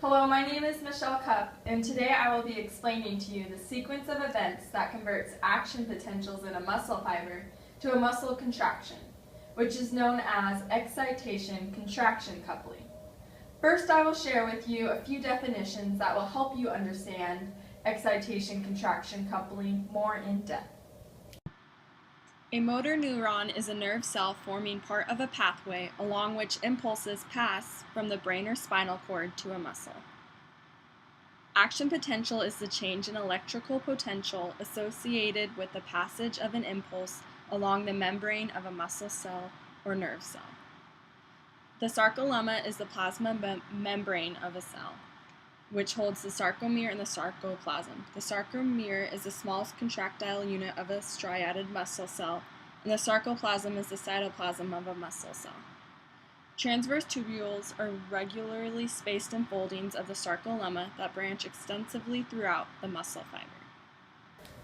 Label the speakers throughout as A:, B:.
A: Hello, my name is Michelle Cupp, and today I will be explaining to you the sequence of events that converts action potentials in a muscle fiber to a muscle contraction, which is known as excitation-contraction coupling. First, I will share with you a few definitions that will help you understand excitation-contraction coupling more in depth. A motor neuron is a nerve cell forming part of a pathway along which impulses pass from the brain or spinal cord to a muscle. Action potential is the change in electrical potential associated with the passage of an impulse along the membrane of a muscle cell or nerve cell. The sarcolemma is the plasma membrane of a cell, which holds the sarcomere and the sarcoplasm. The sarcomere is the smallest contractile unit of a striated muscle cell, and the sarcoplasm is the cytoplasm of a muscle cell. Transverse tubules are regularly spaced enfoldings of the sarcolemma that branch extensively throughout the muscle fiber.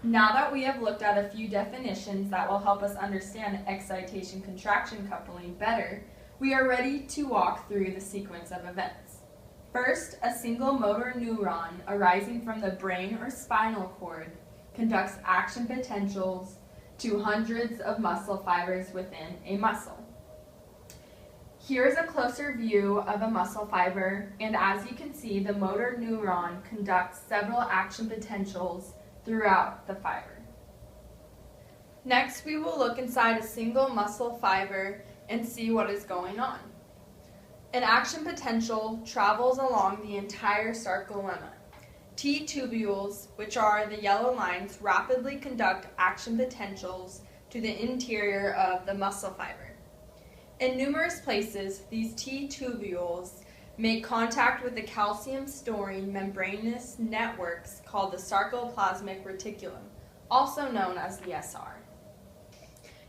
A: Now that we have looked at a few definitions that will help us understand excitation-contraction coupling better, we are ready to walk through the sequence of events. First, a single motor neuron arising from the brain or spinal cord conducts action potentials to hundreds of muscle fibers within a muscle. Here's a closer view of a muscle fiber, and as you can see, the motor neuron conducts several action potentials throughout the fiber. Next, we will look inside a single muscle fiber and see what is going on. An action potential travels along the entire sarcolemma. T-tubules, which are the yellow lines, rapidly conduct action potentials to the interior of the muscle fiber. In numerous places, these T-tubules make contact with the calcium-storing membranous networks called the sarcoplasmic reticulum, also known as the SR.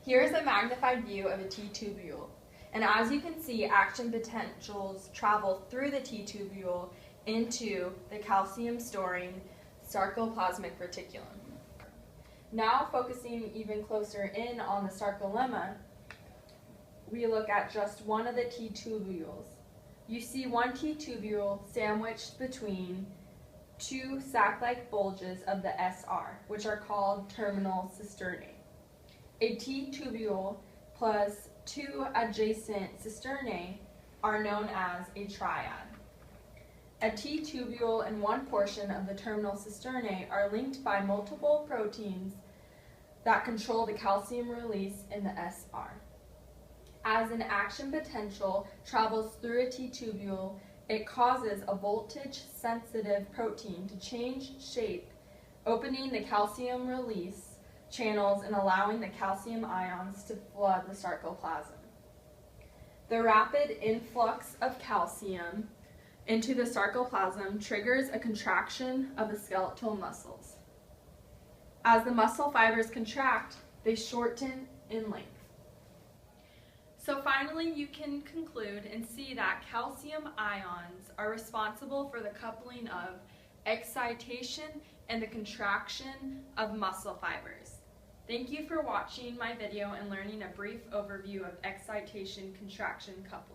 A: Here is a magnified view of a T-tubule. And as you can see, action potentials travel through the T-tubule into the calcium-storing sarcoplasmic reticulum. Now focusing even closer in on the sarcolemma, we look at just one of the T-tubules. You see one T-tubule sandwiched between two sac-like bulges of the SR, which are called terminal cisternae. A T-tubule plus two adjacent cisternae are known as a triad. A T-tubule and one portion of the terminal cisternae are linked by multiple proteins that control the calcium release in the SR. As an action potential travels through a T-tubule, it causes a voltage-sensitive protein to change shape, opening the calcium release channels and allowing the calcium ions to flood the sarcoplasm. The rapid influx of calcium into the sarcoplasm triggers a contraction of the skeletal muscles. As the muscle fibers contract, they shorten in length. So finally, you can conclude and see that calcium ions are responsible for the coupling of excitation and the contraction of muscle fibers. Thank you for watching my video and learning a brief overview of excitation-contraction coupling.